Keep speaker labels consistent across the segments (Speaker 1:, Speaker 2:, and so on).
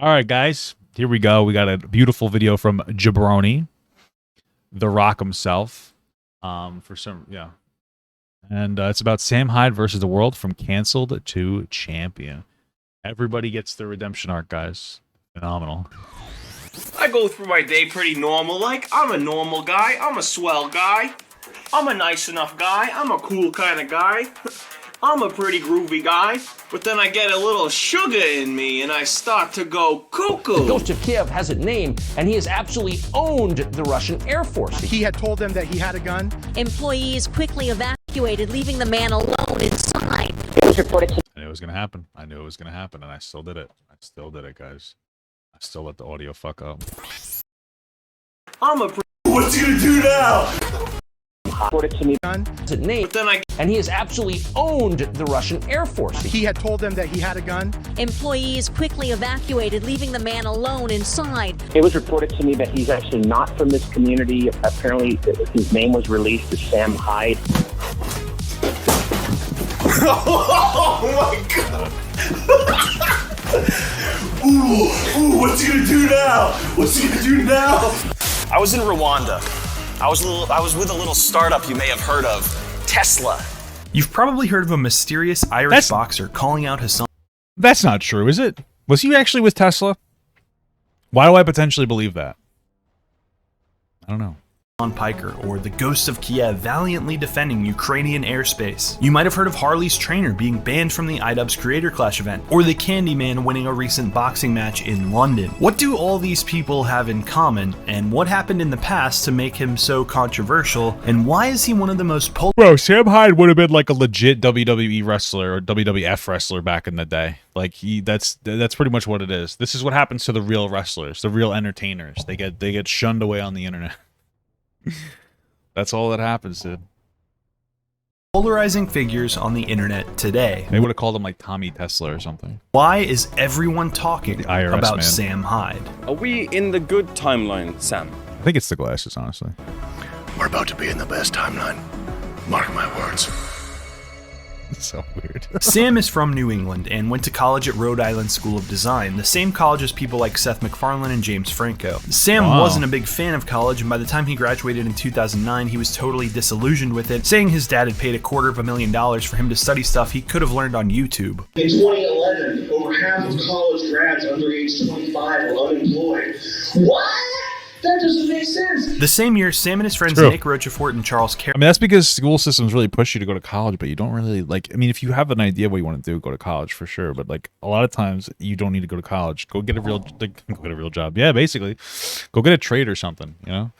Speaker 1: All right, guys, here we go. We got a beautiful video from Jabroney, the Rock himself. And it's about Sam Hyde versus the world from canceled to champion. Everybody gets their redemption arc, guys. Phenomenal.
Speaker 2: I go through my day pretty normal. Like, I'm a normal guy. I'm a swell guy. I'm a nice enough guy. I'm a cool kind of guy. I'm a pretty groovy guy. But then I get a little sugar in me and I start to go cuckoo.
Speaker 3: The Ghost of Kiev has a name, and he has absolutely owned the Russian Air Force.
Speaker 4: He had told them that he had a gun.
Speaker 5: Employees quickly evacuated, leaving the man alone inside.
Speaker 1: I knew it was going to happen. I knew it was going to happen, and I still did it. I still did it, guys. I still let the audio fuck up.
Speaker 2: I'm a What's he gonna do now?
Speaker 3: To me, name,
Speaker 2: But then I
Speaker 3: and he has absolutely owned the Russian Air Force.
Speaker 4: He had told them that he had a gun.
Speaker 5: Employees quickly evacuated, leaving the man alone inside.
Speaker 6: It was reported to me that he's actually not from this community. Apparently, his name was released as Sam Hyde.
Speaker 2: Oh my god! Ooh, what's he gonna do now? What's he gonna do now? I was in Rwanda. I was with a little startup you may have heard of, Tesla.
Speaker 7: You've probably heard of a mysterious Irish boxer calling out his son.
Speaker 1: That's not true, is it? Was he actually with Tesla? Why do I potentially believe that? I don't know.
Speaker 7: Piker, or the Ghost of Kiev valiantly defending Ukrainian airspace. You might have heard of Harley's trainer being banned from the iDubbbz Creator Clash event, or the Candyman winning a recent boxing match in London. What do all these people have in common, and what happened in the past to make him so controversial, and why is he one of the most
Speaker 1: Bro, Sam Hyde would have been like a legit WWE wrestler or WWF wrestler back in the day. Like that's pretty much what it is. This is what happens to the real wrestlers, the real entertainers. They get shunned away on the internet. That's all that happens, dude.
Speaker 7: polarizing figures on the internet today?
Speaker 1: They would have called him like Tommy Tesla or something.
Speaker 7: Why is everyone talking
Speaker 1: IRS
Speaker 7: about
Speaker 1: man.
Speaker 7: Sam Hyde?
Speaker 8: Are we in the good timeline, Sam?
Speaker 1: I think it's the glasses, honestly.
Speaker 9: We're about to be in the best timeline. Mark my words.
Speaker 1: It's so weird.
Speaker 7: Sam is from New England and went to college at Rhode Island School of Design, the same college as people like Seth MacFarlane and James Franco. Sam wasn't a big fan of college, and by the time he graduated in 2009, he was totally disillusioned with it, saying his dad had paid $250,000 for him to study stuff he could have learned on YouTube.
Speaker 10: In 2011, over half of college grads under age 25 were unemployed. What? That doesn't make sense.
Speaker 7: The same year, Sam and his friends Nick Rochefort and Charles Carroll.
Speaker 1: I mean, that's because school systems really push you to go to college, but you don't really, like, I mean, if you have an idea what you want to do, go to college for sure. But, like, a lot of times you don't need to go to college. Go get a real, job. Yeah, basically. Go get a trade or something, you know?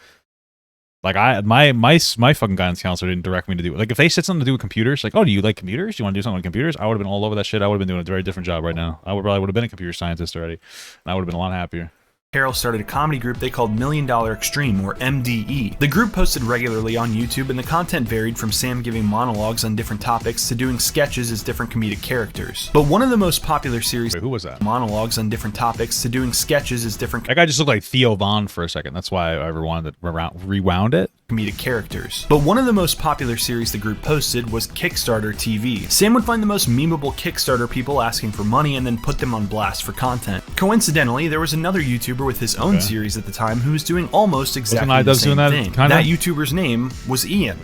Speaker 1: Like, my fucking guidance counselor didn't direct me to do it. Like, if they said something to do with computers, like, oh, do you like computers? Do you want to do something with computers? I would have been all over that shit. I would have been doing a very different job right now. I probably would have been a computer scientist already, and I would have been a lot happier.
Speaker 7: Carroll started a comedy group they called $1 Million Extreme, or MDE. The group posted regularly on YouTube, and the content varied from Sam giving monologues on different topics to doing sketches as different comedic characters. But one of the most popular series—
Speaker 1: Wait, who was that?
Speaker 7: Monologues on different topics to doing sketches as different—
Speaker 1: That guy just looked like Theo Von for a second. That's why I rewound it.
Speaker 7: Comedic characters. But one of the most popular series the group posted was Kickstarter TV. Sam would find the most memeable Kickstarter people asking for money and then put them on blast for content. Coincidentally, there was another YouTuber with his own series at the time who was doing almost exactly the same thing. That YouTuber's name was Ian.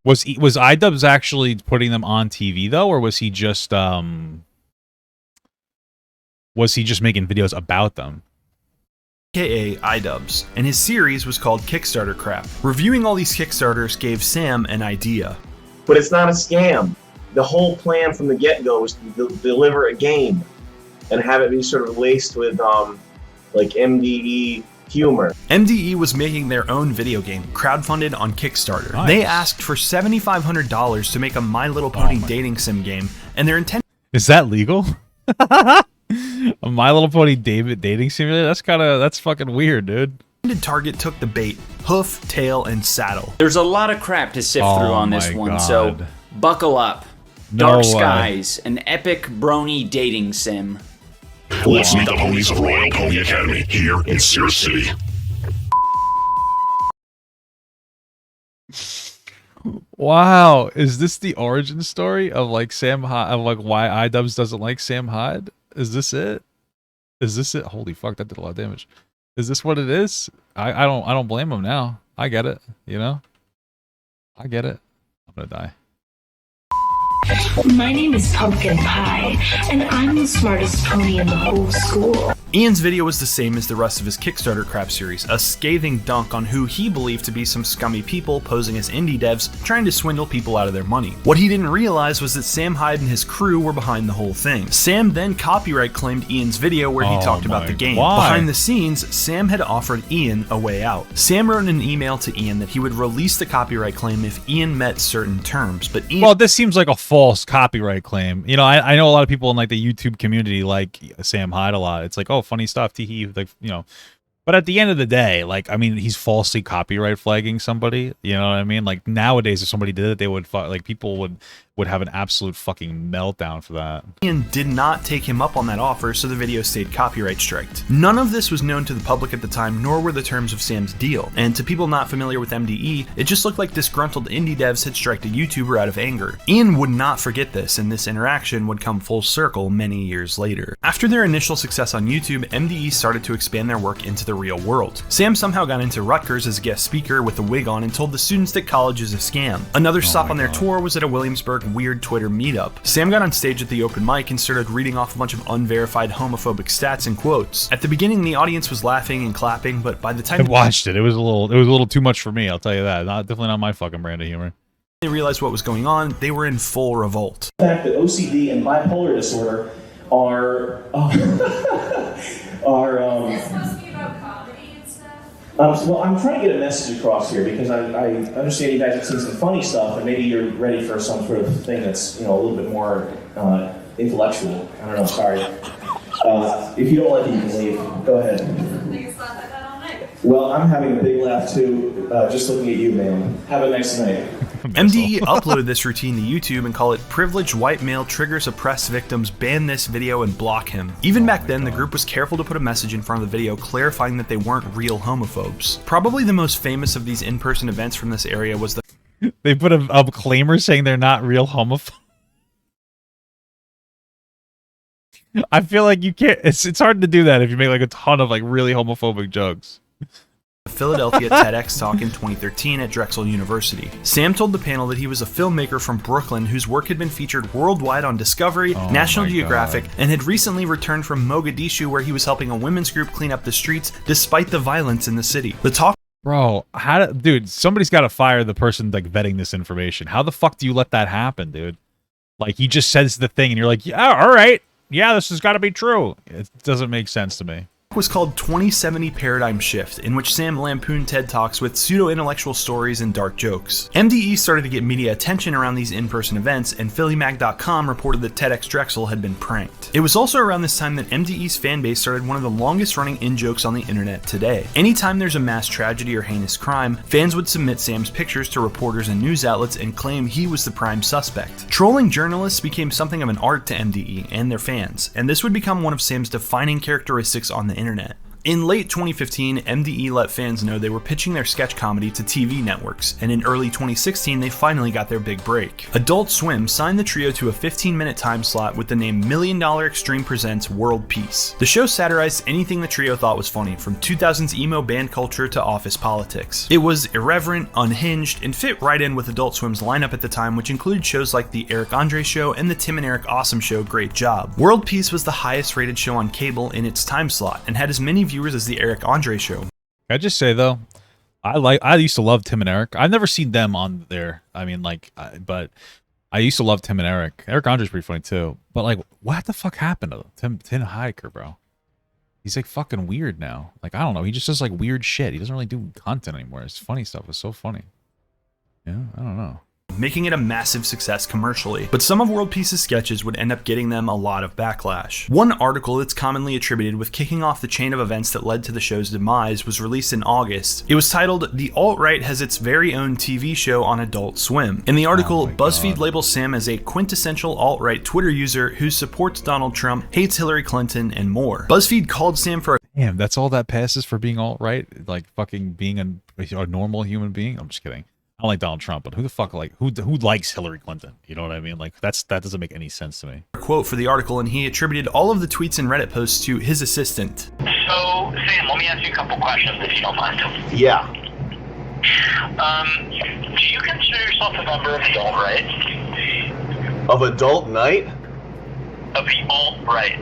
Speaker 1: Was iDubbbz actually putting them on TV though, or was he just making videos about them?
Speaker 7: AKA iDubbbz, and his series was called Kickstarter Crap. Reviewing all these Kickstarters gave Sam an idea.
Speaker 11: But it's not a scam. The whole plan from the get-go was to deliver a game and have it be sort of laced with like MDE humor.
Speaker 7: MDE was making their own video game, crowdfunded on Kickstarter. Nice. They asked for $7,500 to make a My Little Pony dating sim game, and their intent—
Speaker 1: Is that legal? A My Little Pony dating simulator? That's fucking weird, dude.
Speaker 7: Target took the bait: hoof, tail, and saddle.
Speaker 12: There's a lot of crap to sift through on this one, so buckle up.
Speaker 1: No
Speaker 12: Dark
Speaker 1: way.
Speaker 12: Skies, an epic brony dating sim.
Speaker 9: Let's meet the ponies of Royal Pony Academy here in Sears City.
Speaker 1: Wow, is this the origin story of like Sam Hyde, of like why iDubbbz doesn't like Sam Hyde? Is this it? Is this it? Holy fuck, that did a lot of damage. Is this what it is? I don't blame him now. I get it, you know? I get it. I'm gonna die.
Speaker 13: My name is Pumpkin Pie, and I'm the smartest pony in the whole school.
Speaker 7: Ian's video was the same as the rest of his Kickstarter crap series, a scathing dunk on who he believed to be some scummy people posing as indie devs trying to swindle people out of their money. What he didn't realize was that Sam Hyde and his crew were behind the whole thing. Sam then copyright claimed Ian's video where he talked about the game.
Speaker 1: Why?
Speaker 7: Behind the scenes, Sam had offered Ian a way out. Sam wrote in an email to Ian that he would release the copyright claim if Ian met certain terms, but Ian—
Speaker 1: Well, this seems like a false copyright claim. You know, I know a lot of people in like the YouTube community like Sam Hyde a lot. It's like, oh, funny stuff, teehee, like, you know. But at the end of the day, like, I mean, he's falsely copyright flagging somebody. You know what I mean? Like, nowadays, if somebody did it, they would, like, people would have an absolute fucking meltdown for that.
Speaker 7: Ian did not take him up on that offer, so the video stayed copyright striked. None of this was known to the public at the time, nor were the terms of Sam's deal. And to people not familiar with MDE, it just looked like disgruntled indie devs had striked a YouTuber out of anger. Ian would not forget this, and this interaction would come full circle many years later. After their initial success on YouTube, MDE started to expand their work into the real world. Sam somehow got into Rutgers as a guest speaker with a wig on and told the students that college is a scam. Another stop on their tour was at a Williamsburg weird Twitter meetup. Sam got on stage at the open mic and started reading off a bunch of unverified homophobic stats and quotes. At the beginning, the audience was laughing and clapping, but by the time
Speaker 1: I watched it, it was a little too much for me. I'll tell you that. Definitely not my fucking brand of humor.
Speaker 7: They realized what was going on, they were in full revolt.
Speaker 14: The fact that OCD and bipolar disorder are well, I'm trying to get a message across here because I understand you guys have seen some funny stuff, and maybe you're ready for some sort of thing that's, you know, a little bit more intellectual. I don't know. Sorry. If you don't like it, you can leave. Go ahead. Well, I'm having a big laugh too, just looking at you, man. Have a nice night.
Speaker 7: MDE uploaded this routine to YouTube and called it "Privileged White Male Triggers Oppressed Victims, Ban This Video and Block Him." Even back then, the group was careful to put a message in front of the video clarifying that they weren't real homophobes. Probably the most famous of these in-person events from this area was the—
Speaker 1: They put a claimer saying they're not real homophobes. I feel like you can't, it's hard to do that if you make like a ton of like really homophobic jokes.
Speaker 7: Philadelphia Tedx talk in 2013 at Drexel University. Sam told the panel that he was a filmmaker from Brooklyn whose work had been featured worldwide on Discovery, National Geographic, and had recently returned from Mogadishu, where he was helping a women's group clean up the streets despite the violence in the city. The talk—
Speaker 1: Bro, dude, somebody's got to fire the person like vetting this information. How the fuck do you let that happen, dude? Like, he just says the thing and you're like, yeah, all right. Yeah, this has got to be true. It doesn't make sense to me.
Speaker 7: Was called 2070 Paradigm Shift, in which Sam lampooned TED Talks with pseudo-intellectual stories and dark jokes. MDE started to get media attention around these in-person events, and PhillyMag.com reported that TEDx Drexel had been pranked. It was also around this time that MDE's fanbase started one of the longest-running in-jokes on the internet today. Anytime there's a mass tragedy or heinous crime, fans would submit Sam's pictures to reporters and news outlets and claim he was the prime suspect. Trolling journalists became something of an art to MDE and their fans, and this would become one of Sam's defining characteristics on the internet. In late 2015, MDE let fans know they were pitching their sketch comedy to TV networks, and in early 2016 they finally got their big break. Adult Swim signed the trio to a 15-minute time slot with the name $Million Extreme Presents World Peace. The show satirized anything the trio thought was funny, from 2000s emo band culture to office politics. It was irreverent, unhinged, and fit right in with Adult Swim's lineup at the time, which included shows like The Eric Andre Show and The Tim and Eric Awesome Show Great Job. World Peace was the highest rated show on cable in its time slot, and had as many viewers as The Eric Andre Show.
Speaker 1: Can I just say though, I used to love Tim and Eric. I've never seen them on there. I mean, like, but I used to love Tim and Eric. Eric Andre's pretty funny too. But like, what the fuck happened to Tim Hiker, bro? He's like fucking weird now. Like, I don't know. He just does like weird shit. He doesn't really do content anymore. His funny stuff is so funny. Yeah, I don't know.
Speaker 7: Making it a massive success commercially, but some of World Peace's sketches would end up getting them a lot of backlash. One article that's commonly attributed with kicking off the chain of events that led to the show's demise was released in August. It was titled, "The Alt-Right Has Its Very Own TV Show on Adult Swim." In the article, BuzzFeed labels Sam as a quintessential alt-right Twitter user who supports Donald Trump, hates Hillary Clinton, and more. BuzzFeed called Sam for—
Speaker 1: Damn, that's all that passes for being alt-right? Like fucking being a normal human being? I'm just kidding. I don't like Donald Trump, but who the fuck who likes Hillary Clinton? You know what I mean? Like that doesn't make any sense to me.
Speaker 7: Quote for the article, and he attributed all of the tweets and Reddit posts to his assistant.
Speaker 15: So, Sam, let me ask you a couple questions if you don't mind.
Speaker 11: Yeah.
Speaker 15: Do you consider yourself a member of the alt-right?
Speaker 11: Of Adult Night?
Speaker 15: Of the alt-right.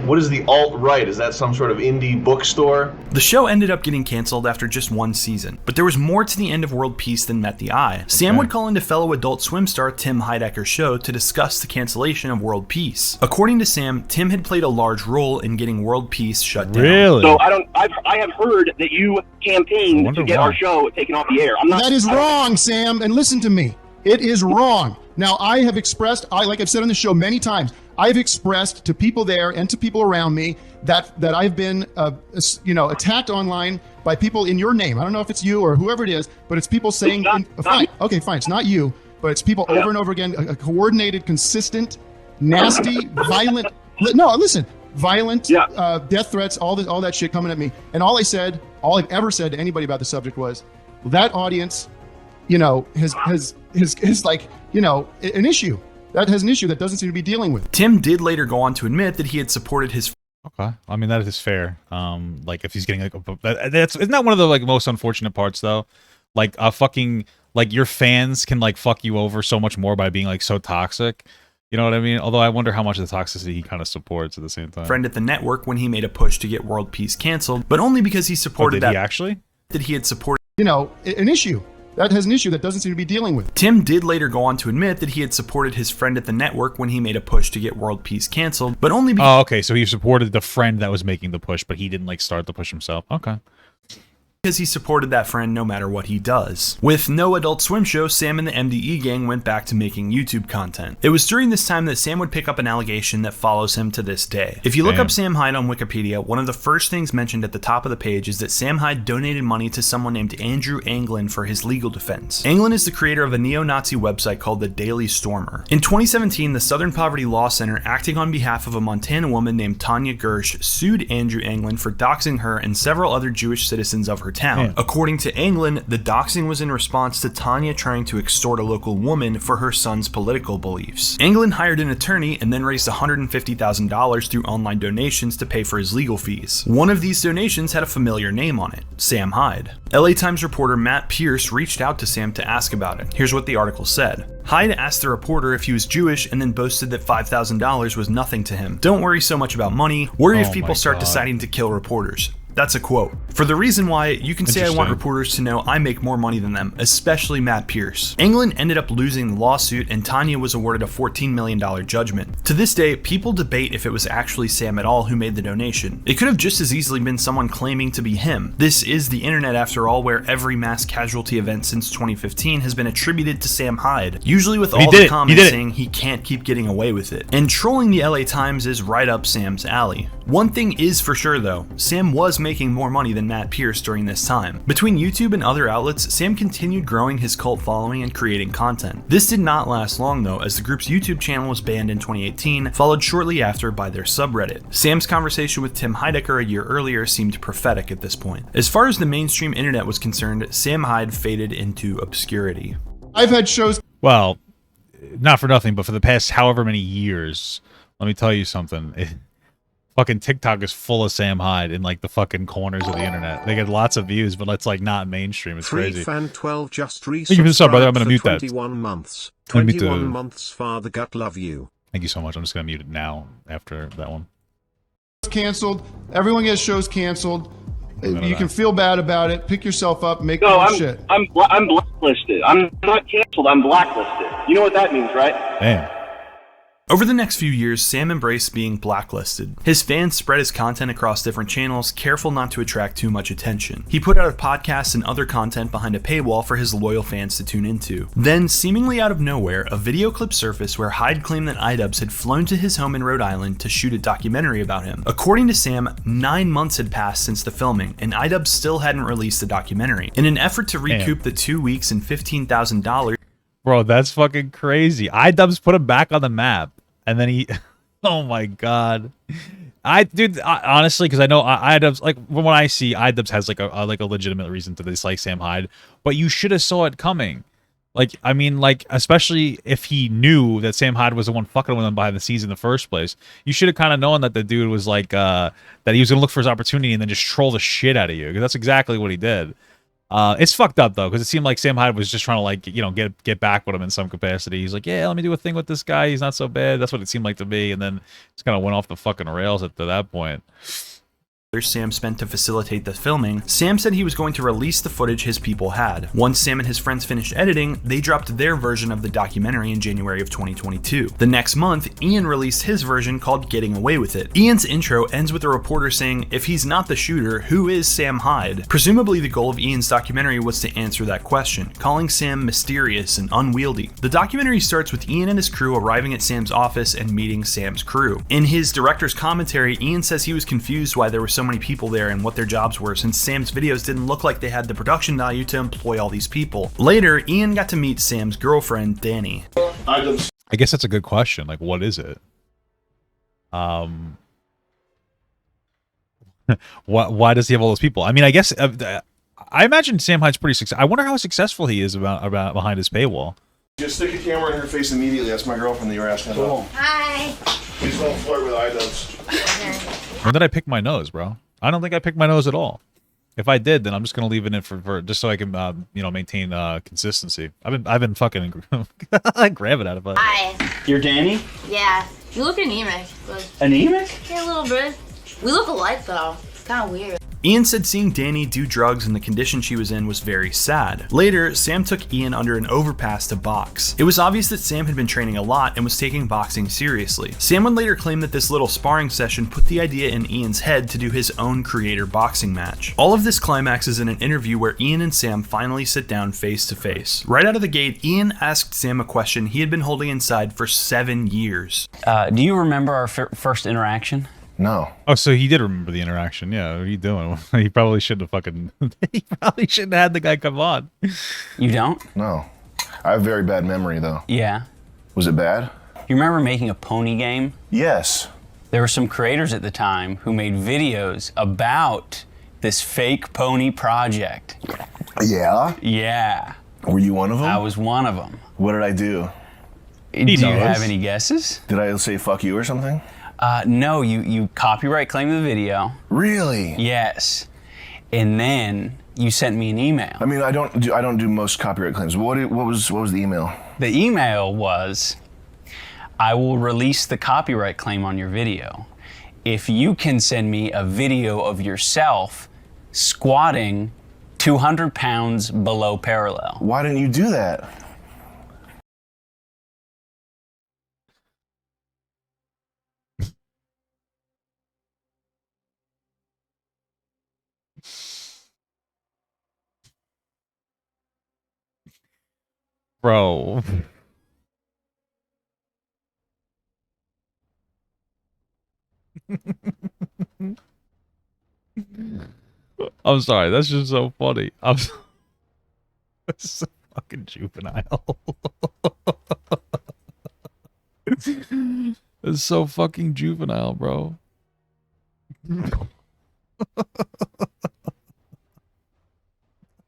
Speaker 11: What is the alt-right? Is that some sort of indie bookstore?
Speaker 7: The show ended up getting canceled after just one season, but there was more to the end of World Peace than met the eye. Sam would call into fellow Adult Swim star Tim Heidecker's show to discuss the cancellation of World Peace. According to Sam, Tim had played a large role in getting World Peace shut down.
Speaker 1: Really?
Speaker 6: So I have heard that you campaigned to get our show taken off the air.
Speaker 4: That is wrong, Sam, and listen to me. It is wrong. Now, I have expressed, like I've said on the show many times, I've expressed to people there and to people around me that I've been, attacked online by people in your name. I don't know if it's you or whoever it is, but it's people saying, fine, it's not you, but it's people over and over again, a coordinated, consistent, nasty, violent, violent death threats, all that shit coming at me. And all I've ever said to anybody about the subject was, well, that audience, has like, an issue. That has an issue that doesn't seem to be dealing with.
Speaker 7: Tim did later go on to admit that he had supported his.
Speaker 1: Okay, I mean that is fair. Like if he's getting isn't that one of the most unfortunate parts though? Like your fans can fuck you over so much more by being so toxic. You know what I mean? Although I wonder how much of the toxicity he kind of supports at the same time.
Speaker 7: Friend at the network when he made a push to get World Peace canceled, but only because he supported
Speaker 1: that. He actually?
Speaker 7: That he had supported.
Speaker 4: An issue. That has an issue that doesn't seem to be dealing with.
Speaker 7: Tim did later go on to admit that he had supported his friend at the network when he made a push to get World Peace canceled, but only because...
Speaker 1: Oh, okay, so he supported the friend that was making the push, but he didn't start the push himself. Okay.
Speaker 7: Because he supported that friend no matter what he does. With no Adult Swim show, Sam and the MDE gang went back to making YouTube content. It was during this time that Sam would pick up an allegation that follows him to this day. If you look up Sam Hyde on Wikipedia, one of the first things mentioned at the top of the page is that Sam Hyde donated money to someone named Andrew Anglin for his legal defense. Anglin is the creator of a neo-Nazi website called the Daily Stormer. In 2017, the Southern Poverty Law Center, acting on behalf of a Montana woman named Tanya Gersh, sued Andrew Anglin for doxing her and several other Jewish citizens of her town. According to Anglin, the doxing was in response to Tanya trying to extort a local woman for her son's political beliefs. Anglin hired an attorney and then raised $150,000 through online donations to pay for his legal fees. One of these donations had a familiar name on it, Sam Hyde. LA Times reporter Matt Pierce reached out to Sam to ask about it. Here's what the article said. Hyde asked the reporter if he was Jewish and then boasted that $5,000 was nothing to him. Don't worry so much about money, worry if people start deciding to kill reporters. That's a quote. For the reason why, you can say I want reporters to know I make more money than them, especially Matt Pierce. Anglin ended up losing the lawsuit and Tanya was awarded a $14 million judgment. To this day, people debate if it was actually Sam at all who made the donation. It could have just as easily been someone claiming to be him. This is the internet after all, where every mass casualty event since 2015 has been attributed to Sam Hyde, usually with all the comments saying he can't keep getting away with it. And trolling the LA Times is right up Sam's alley. One thing is for sure though, Sam was making more money than Matt Pierce during this time. Between YouTube and other outlets, Sam continued growing his cult following and creating content. This did not last long though, as the group's YouTube channel was banned in 2018, followed shortly after by their subreddit. Sam's conversation with Tim Heidecker a year earlier seemed prophetic at this point. As far as the mainstream internet was concerned, Sam Hyde faded into obscurity.
Speaker 4: I've had shows...
Speaker 1: Well, not for nothing, but for the past however many years, let me tell you something. Fucking TikTok is full of Sam Hyde in the fucking corners of the internet. They get lots of views, but it's not mainstream. It's crazy.
Speaker 16: Fan 12 just
Speaker 1: Thank you for the sub, brother. I'm gonna mute that.
Speaker 16: 21 months. 21 months, Father Gut, love you.
Speaker 1: Thank you so much. I'm just gonna mute it now after that one.
Speaker 4: Canceled. Everyone gets shows canceled. You can feel bad about it. Pick yourself up. Make shit.
Speaker 6: I'm blacklisted. I'm not canceled. I'm blacklisted. You know what that means, right?
Speaker 1: Damn.
Speaker 7: Over the next few years, Sam embraced being blacklisted. His fans spread his content across different channels, careful not to attract too much attention. He put out podcasts and other content behind a paywall for his loyal fans to tune into. Then, seemingly out of nowhere, a video clip surfaced where Hyde claimed that iDubbbz had flown to his home in Rhode Island to shoot a documentary about him. According to Sam, 9 months had passed since the filming, and iDubbbz still hadn't released the documentary. In an effort to recoup the 2 weeks and $15,000...
Speaker 1: Bro, that's fucking crazy. iDubbbz put him back on the map. And then he... Oh my god. Dude, honestly, because I know iDubbbz, like from what I see, iDubbbz has like a legitimate reason to dislike Sam Hyde, but you should have saw it coming. Like, I mean, like, especially if he knew that Sam Hyde was the one fucking with him behind the scenes in the first place, you should have kind of known that the dude was like, that he was gonna look for his opportunity and then just troll the shit out of you, because that's exactly what he did. It's fucked up though, because it seemed like Sam Hyde was just trying to, like, you know, get back with him in some capacity. He's like, yeah, let me do a thing with this guy. He's not so bad. That's what it seemed like to me. And then just kind of went off the fucking rails at that point.
Speaker 7: Sam spent to facilitate the filming, Sam said he was going to release the footage his people had. Once Sam and his friends finished editing, they dropped their version of the documentary in January of 2022. The next month, Ian released his version called Getting Away With It. Ian's intro ends with a reporter saying, if he's not the shooter, who is Sam Hyde? Presumably the goal of Ian's documentary was to answer that question, calling Sam mysterious and unwieldy. The documentary starts with Ian and his crew arriving at Sam's office and meeting Sam's crew. In his director's commentary, Ian says he was confused why there were so many people there and what their jobs were, since Sam's videos didn't look like they had the production value to employ all these people. Later, Ian got to meet Sam's girlfriend, Danny.
Speaker 1: I guess that's a good question. Like, what is it? Why does he have all those people? I mean, I guess I imagine Sam Hyde's pretty successful. I wonder how successful he is about behind his paywall.
Speaker 17: Just stick a camera in her face immediately. That's my girlfriend that you were asking about.
Speaker 5: Hi.
Speaker 17: Please don't flirt with iDubbbz.
Speaker 1: When did I pick my nose, bro? I don't think I picked my nose at all. If I did, then I'm just gonna leave it in for just so I can you know, maintain consistency. I've been fucking grabbing at it. But
Speaker 18: Hi.
Speaker 12: You're Danny?
Speaker 18: Yeah. You look anemic. But
Speaker 12: Anemic?
Speaker 18: yeah, a little bit. We look alike though. It's kind of weird.
Speaker 7: Ian said seeing Danny do drugs in the condition she was in was very sad. Later, Sam took Ian under an overpass to box. It was obvious that Sam had been training a lot and was taking boxing seriously. Sam would later claim that this little sparring session put the idea in Ian's head to do his own creator boxing match. All of this climaxes in an interview where Ian and Sam finally sit down face to face. Right out of the gate, Ian asked Sam a question he had been holding inside for 7 years.
Speaker 12: Do you remember our first interaction?
Speaker 17: No.
Speaker 1: Oh, so he did remember the interaction. Yeah, what are you doing? He probably shouldn't have fucking... he probably shouldn't have had the guy come on.
Speaker 12: You don't?
Speaker 17: No. I have very bad memory, though.
Speaker 12: Yeah.
Speaker 17: Was it bad?
Speaker 12: You remember making a pony game?
Speaker 17: Yes.
Speaker 12: There were some creators at the time who made videos about this fake pony project.
Speaker 17: Yeah?
Speaker 12: Yeah.
Speaker 17: Were you one of them?
Speaker 12: I was one of them.
Speaker 17: What did I do?
Speaker 12: Do you have any guesses?
Speaker 17: Did I say fuck you or something?
Speaker 12: No, you copyright claimed the video.
Speaker 17: Really?
Speaker 12: Yes. And then you sent me an email.
Speaker 17: I mean, I don't do most copyright claims. What was the email?
Speaker 12: The email was, I will release the copyright claim on your video if you can send me a video of yourself squatting 200 pounds below parallel.
Speaker 17: Why didn't you do that?
Speaker 1: Bro. I'm sorry, that's just so funny. It's so fucking juvenile. It's so fucking juvenile, bro.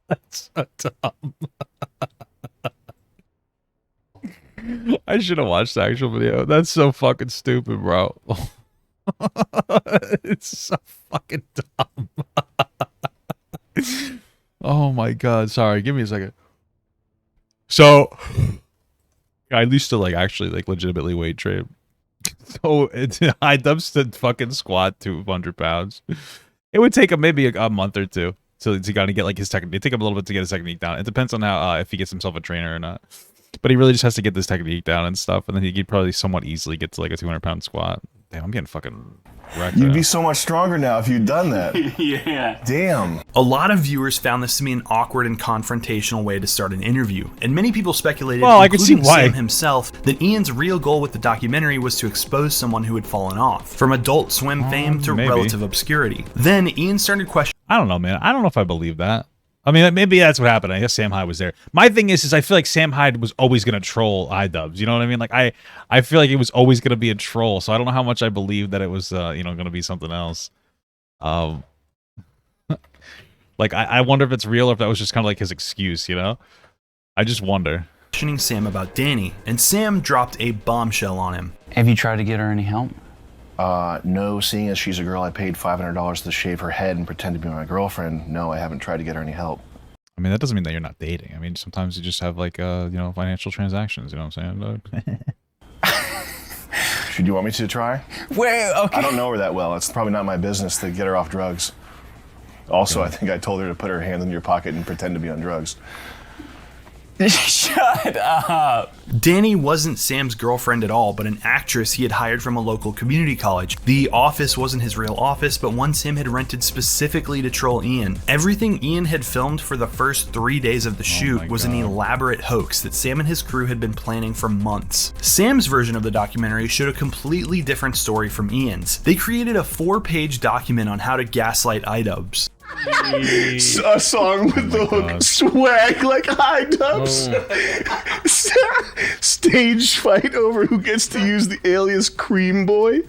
Speaker 1: That's so dumb. I should have watched the actual video. That's so fucking stupid, bro. It's so fucking dumb. Oh my god, sorry, give me a second. So I used to like actually like legitimately weight train. So iDubbbz to fucking squat 200 pounds. It would take him maybe a month or two to kind of get like his technique. It'd take him a little bit to get his technique down. It depends on how if he gets himself a trainer or not. But he really just has to get this technique down and stuff, and then he could probably somewhat easily get to like a 200-pound squat. Damn, I'm getting fucking wrecked.
Speaker 17: You'd be so much stronger now if you'd done that.
Speaker 12: Yeah.
Speaker 17: Damn.
Speaker 7: A lot of viewers found this to be an awkward and confrontational way to start an interview, and many people speculated,
Speaker 1: I could see why.
Speaker 7: Sam himself, that Ian's real goal with the documentary was to expose someone who had fallen off, from Adult Swim fame to
Speaker 1: maybe.
Speaker 7: relative obscurity. Then Ian started questioning.
Speaker 1: I don't know, man. I don't know if I believe that. I mean, maybe that's what happened. I guess Sam Hyde was there. My thing is I feel like Sam Hyde was always going to troll iDubbbz. You know what I mean? Like, I feel like it was always going to be a troll. So I don't know how much I believe that it was, you know, going to be something else. Like, I wonder if it's real or if that was just kind of like his excuse, you know? I just wonder.
Speaker 7: Questioning Sam about Danny, and Sam dropped a bombshell on him.
Speaker 12: Have you tried to get her any help?
Speaker 17: No, seeing as she's a girl I paid $500 to shave her head and pretend to be my girlfriend, no, I haven't tried to get her any help.
Speaker 1: I mean, that doesn't mean that you're not dating. I mean, sometimes you just have, like, you know, financial transactions, you know what I'm saying?
Speaker 17: Should you want me to try?
Speaker 12: Wait, okay.
Speaker 17: I don't know her that well. It's probably not my business to get her off drugs. Also, I think I told her to put her hand in your pocket and pretend to be on drugs.
Speaker 12: Shut up.
Speaker 7: Danny wasn't Sam's girlfriend at all, but an actress he had hired from a local community college. The office wasn't his real office, but one Sam had rented specifically to troll Ian. Everything Ian had filmed for the first 3 days of the shoot was an elaborate hoax that Sam and his crew had been planning for months. Sam's version of the documentary showed a completely different story from Ian's. They created a 4-page document on how to gaslight iDubbbz.
Speaker 17: A song with the hook swag like iDubbbz. Stage fight over who gets to use the alias Cream Boy.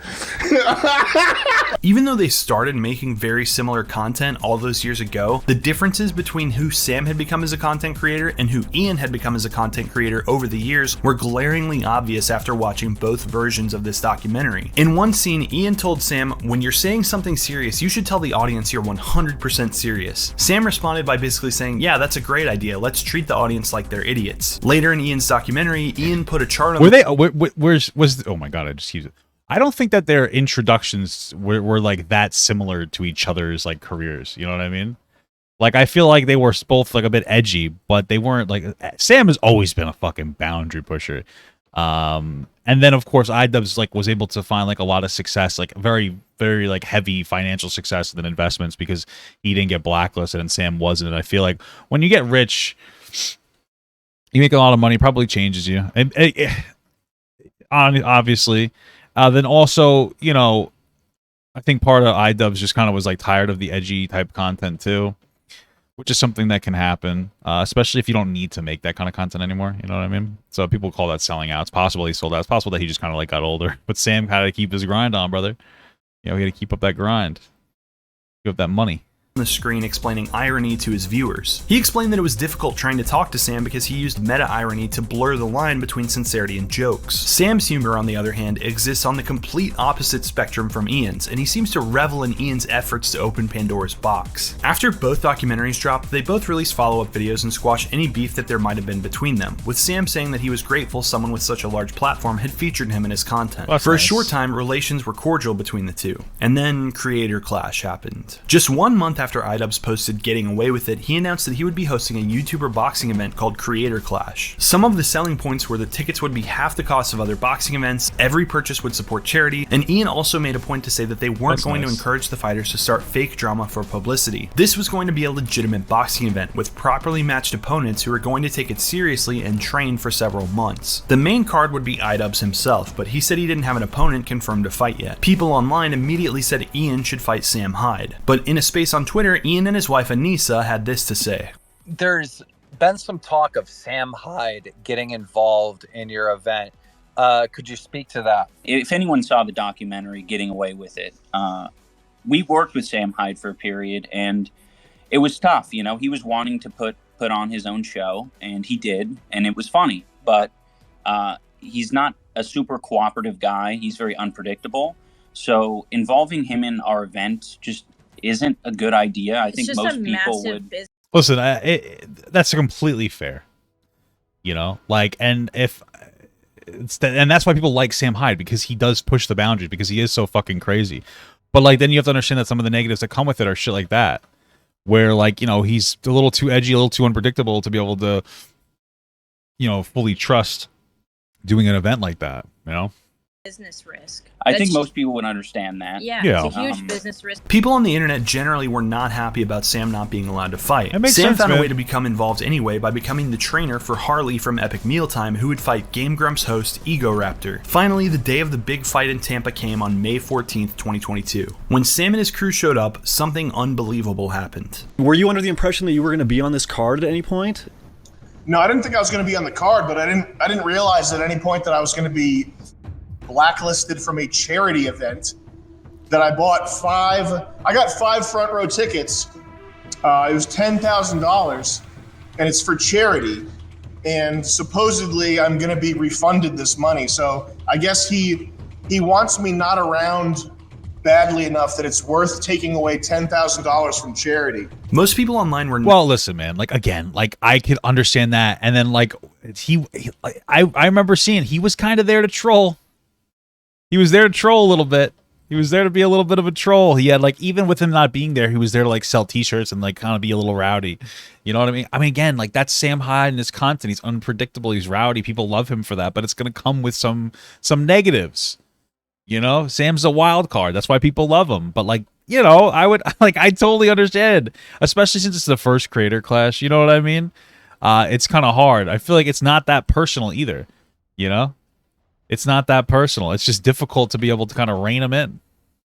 Speaker 7: Even though they started making very similar content all those years ago, the differences between who Sam had become as a content creator and who Ian had become as a content creator over the years were glaringly obvious after watching both versions of this documentary. In one scene, Ian told Sam, "When you're saying something serious, you should tell the audience you're 100% serious." Sam responded by basically saying, "Yeah, that's a great idea. Let's treat the audience like they're idiots." Later in Ian's documentary, Ian put a chart on
Speaker 1: oh my god, I just used it. I don't think that their introductions were like that similar to each other's like careers. You know what I mean? Like, I feel like they were both like a bit edgy, but they weren't like. Sam has always been a fucking boundary pusher. And then of course iDubbbz like was able to find like a lot of success, like very, very like heavy financial success and investments because he didn't get blacklisted and Sam wasn't. And I feel like when you get rich, you make a lot of money, probably changes you. And obviously, then also, you know, I think part of iDubbbz just kind of was like tired of the edgy type content too, which is something that can happen, especially if you don't need to make that kind of content anymore. You know what I mean? So people call that selling out. It's possible he sold out. It's possible that he just kind of like got older. But Sam had to keep his grind on, brother. You know, he had to keep up that grind, keep up that money.
Speaker 7: The screen explaining irony to his viewers. He explained that it was difficult trying to talk to Sam because he used meta-irony to blur the line between sincerity and jokes. Sam's humor, on the other hand, exists on the complete opposite spectrum from Ian's, and he seems to revel in Ian's efforts to open Pandora's box. After both documentaries dropped, they both released follow-up videos and squashed any beef that there might have been between them, with Sam saying that he was grateful someone with such a large platform had featured him in his content. For a short time, relations were cordial between the two, and then creator clash happened. Just 1 month after iDubbbz posted Getting Away With It, he announced that he would be hosting a YouTuber boxing event called Creator Clash. Some of the selling points were that tickets would be half the cost of other boxing events, every purchase would support charity, and Ian also made a point to say that they weren't going to encourage the fighters to start fake drama for publicity. This was going to be a legitimate boxing event with properly matched opponents who were going to take it seriously and train for several months. The main card would be iDubbbz himself, but he said he didn't have an opponent confirmed to fight yet. People online immediately said Ian should fight Sam Hyde, but in a space on Twitter, Ian and his wife Anissa had this to say.
Speaker 19: There's been some talk of Sam Hyde getting involved in your event. Could you speak to that?
Speaker 20: If anyone saw the documentary Getting Away With It, we worked with Sam Hyde for a period, and it was tough. You know, he was wanting to put on his own show, and he did, and it was funny. But he's not a super cooperative guy. He's very unpredictable. So involving him in our event just isn't a good idea. I think most people would.
Speaker 1: Listen, that's completely fair. You know, like, and and that's why people like Sam Hyde, because he does push the boundaries, because he is so fucking crazy. But like, then you have to understand that some of the negatives that come with it are shit like that, where like, you know, he's a little too edgy, a little too unpredictable to be able to, you know, fully trust doing an event like that. You know,
Speaker 21: business risk.
Speaker 20: I think most people would understand that.
Speaker 21: Yeah,
Speaker 1: Yeah.
Speaker 21: it's a huge business risk.
Speaker 7: People on the internet generally were not happy about Sam not being allowed to fight.
Speaker 1: That makes
Speaker 7: Sam
Speaker 1: sense,
Speaker 7: found a
Speaker 1: man.
Speaker 7: way to become involved anyway by becoming the trainer for Harley from Epic Mealtime, who would fight Game Grumps host Ego Raptor. Finally, the day of the big fight in Tampa came on May 14th, 2022. When Sam and his crew showed up, something unbelievable happened.
Speaker 22: Were you under the impression that you were going to be on this card at any point?
Speaker 17: No, I didn't think I was going to be on the card, but I didn't realize at any point that I was going to be blacklisted from a charity event. That I got 5 front row tickets. It was $10,000, and it's for charity. And supposedly I'm going to be refunded this money. So I guess he wants me not around badly enough that it's worth taking away $10,000 from charity.
Speaker 7: Most people online were...
Speaker 1: Well, listen, man, like, again, like, I could understand that. And then, like, I remember seeing he was kind of there to troll. He was there to troll a little bit. He was there to be a little bit of a troll. He had, like, even with him not being there, he was there to, like, sell t-shirts and, like, kind of be a little rowdy. You know what I mean? I mean, again, like, that's Sam Hyde and his content. He's unpredictable. He's rowdy. People love him for that, but it's going to come with some negatives. You know, Sam's a wild card. That's why people love him. But, like, you know, I totally understand, especially since it's the first creator clash. You know what I mean? It's kind of hard. I feel like it's not that personal either. You know, it's not that personal. It's just difficult to be able to kind of rein him in.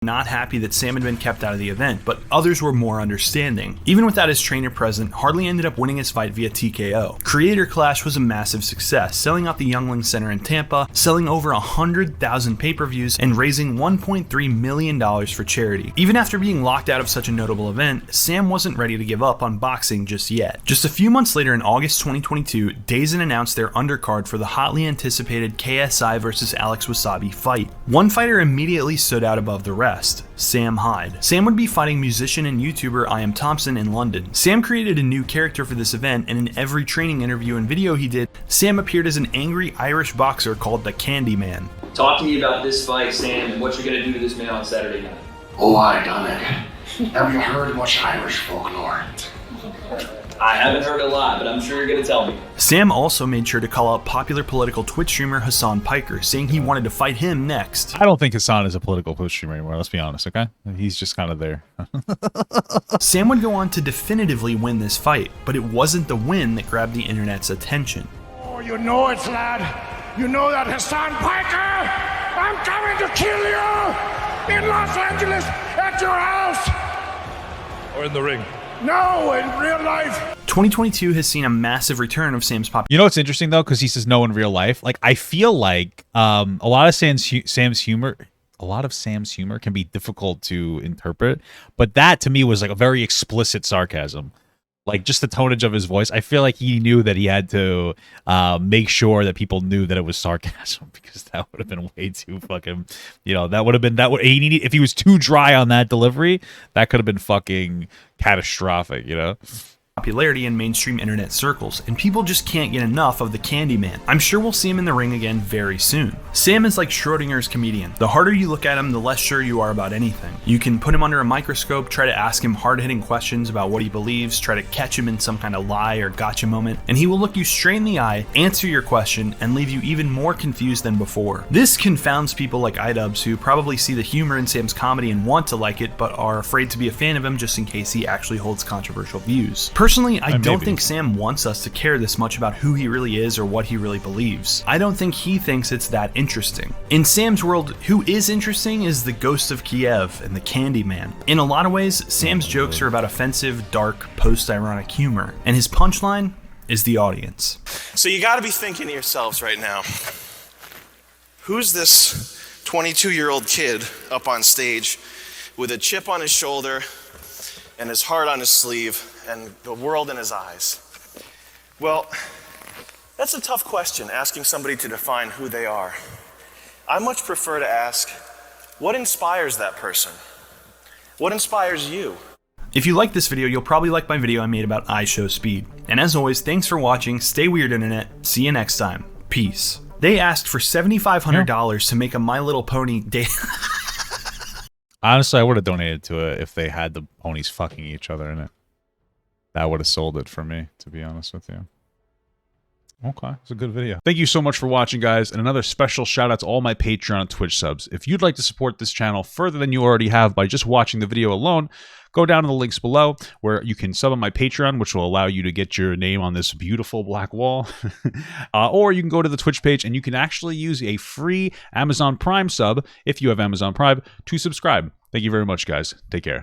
Speaker 7: Not happy that Sam had been kept out of the event, but others were more understanding. Even without his trainer present, Harley ended up winning his fight via TKO. Creator Clash was a massive success, selling out the Youngling Center in Tampa, selling over 100,000 pay-per-views, and raising $1.3 million for charity. Even after being locked out of such a notable event, Sam wasn't ready to give up on boxing just yet. Just a few months later in August 2022, DAZN announced their undercard for the hotly anticipated KSI vs Alex Wasabi fight. One fighter immediately stood out above the rest. Sam Hyde. Sam would be fighting musician and YouTuber I Am Thompson in London. Sam created a new character for this event, and in every training interview and video he did, Sam appeared as an angry Irish boxer called the Candy Man.
Speaker 23: Talk to me about this fight, Sam, and what you're going to do to this man on Saturday night.
Speaker 9: Oh, I done it. Have you heard much Irish folklore?
Speaker 23: I haven't heard a lot, but I'm sure you're going to tell me.
Speaker 7: Sam also made sure to call out popular political Twitch streamer Hassan Piker, saying he wanted to fight him next.
Speaker 1: I don't think Hassan is a political Twitch streamer anymore, let's be honest, okay? He's just kind of there.
Speaker 7: Sam would go on to definitively win this fight, but it wasn't the win that grabbed the internet's attention.
Speaker 9: Oh, you know it, lad. You know that, Hassan Piker? I'm coming to kill you! In Los Angeles, at your house! Or in the ring? No, in real life.
Speaker 7: 2022 has seen a massive return of Sam's popularity.
Speaker 1: You know what's interesting though, because he says no in real life. Like, I feel like a lot of Sam's humor can be difficult to interpret, but that to me was like a very explicit sarcasm. Like, just the tonage of his voice, I feel like he knew that he had to make sure that people knew that it was sarcasm, because that would have been way too fucking, you know, he needed, if he was too dry on that delivery, that could have been fucking catastrophic, you know?
Speaker 7: Popularity in mainstream internet circles, and people just can't get enough of the Candyman. I'm sure we'll see him in the ring again very soon. Sam is like Schrodinger's comedian. The harder you look at him, the less sure you are about anything. You can put him under a microscope, try to ask him hard-hitting questions about what he believes, try to catch him in some kind of lie or gotcha moment, and he will look you straight in the eye, answer your question, and leave you even more confused than before. This confounds people like iDubbbz, who probably see the humor in Sam's comedy and want to like it, but are afraid to be a fan of him just in case he actually holds controversial views. Personally, I don't think Sam wants us to care this much about who he really is or what he really believes. I don't think he thinks it's that interesting. In Sam's world, who is interesting is the Ghost of Kiev and the Candyman. In a lot of ways, Sam's jokes are about offensive, dark, post-ironic humor, and his punchline is the audience.
Speaker 24: So you gotta be thinking to yourselves right now, who's this 22-year-old kid up on stage with a chip on his shoulder and his heart on his sleeve and the world in his eyes? Well, that's a tough question, asking somebody to define who they are. I much prefer to ask, what inspires that person? What inspires you?
Speaker 7: If you like this video, you'll probably like my video I made about iShowSpeed. And as always, thanks for watching, stay weird internet, see you next time, peace. They asked for $7,500 to make a My Little Pony day.
Speaker 1: Honestly, I would have donated to it if they had the ponies fucking each other in it. That would have sold it for me, to be honest with you. Okay, it's a good video. Thank you so much for watching, guys, and another special shout out to all my Patreon and Twitch subs. If you'd like to support this channel further than you already have by just watching the video alone, go down to the links below where you can sub on my Patreon, which will allow you to get your name on this beautiful black wall. Or you can go to the Twitch page and you can actually use a free Amazon Prime sub, if you have Amazon Prime, to subscribe. Thank you very much, guys. Take care.